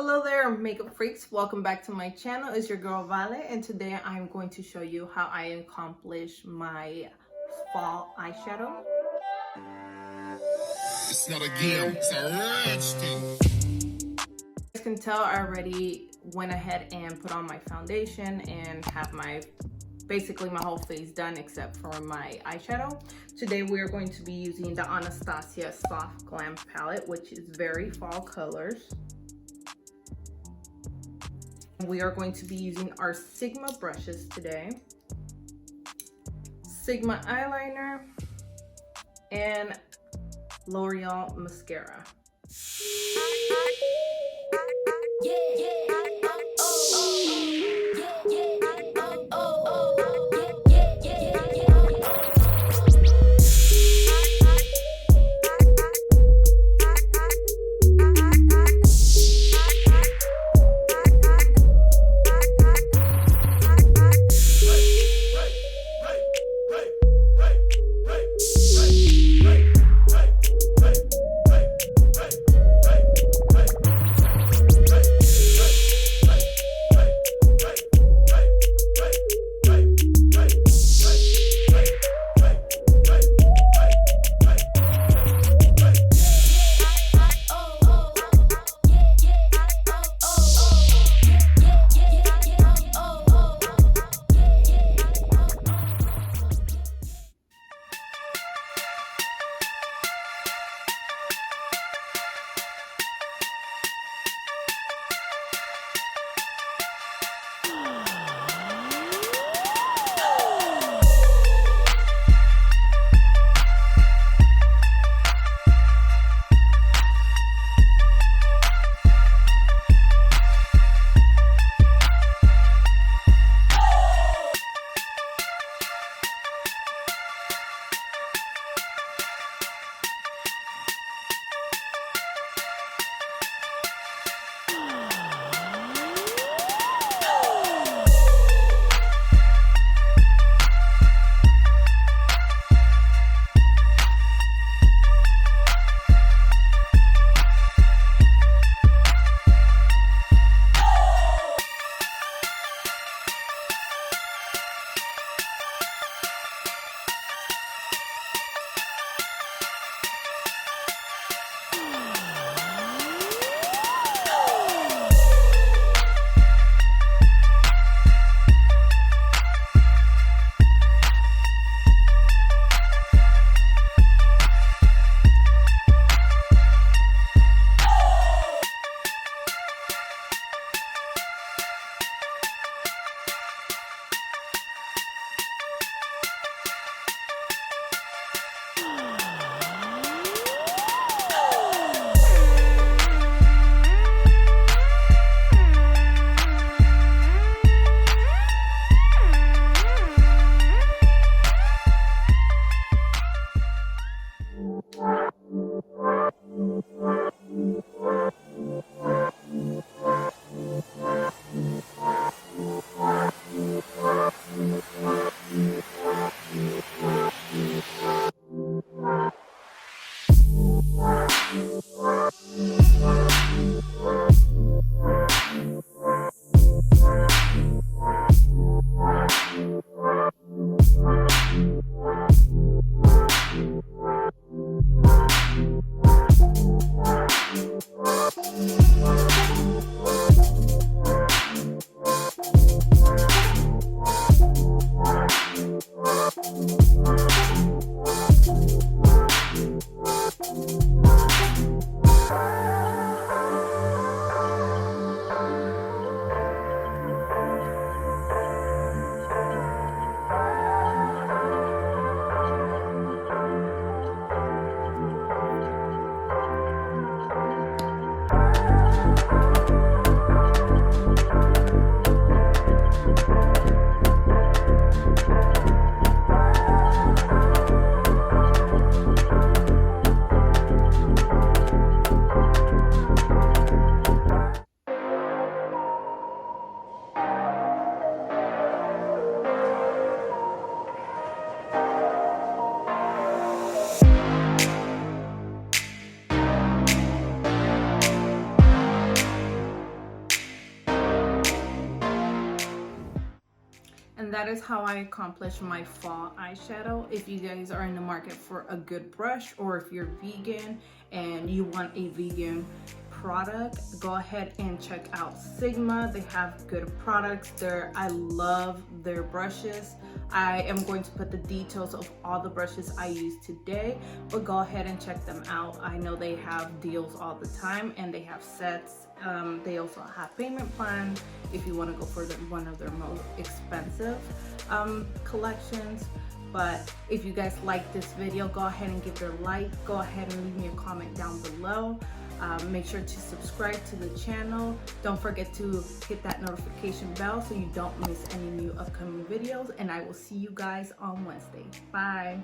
Hello there, makeup freaks. Welcome back to my channel. It's your girl Vale, and today I'm going to show you how I accomplish my fall eyeshadow. It's not a game, it's a rich thing. As you can tell, I already went ahead and put on my foundation and have basically my whole face done except for my eyeshadow. Today we are going to be using the Anastasia Soft Glam palette, which is very fall colors. We are going to be using our Sigma brushes today, Sigma eyeliner, and L'Oreal mascara. And that is how I accomplish my fall eyeshadow. If you guys are in the market for a good brush, or if you're vegan and you want a vegan product, go ahead and check out Sigma. They have good products there. I love their brushes. I am going to put the details of all the brushes I used today, but go ahead and check them out. I know they have deals all the time, and they have sets. They also have payment plans if you want to go for one of their most expensive collections. But if you guys like this video, go ahead and give it a like. Go ahead and leave me a comment down below. Make sure to subscribe to the channel. Don't forget to hit that notification bell so you don't miss any new upcoming videos. And I will see you guys on Wednesday. Bye.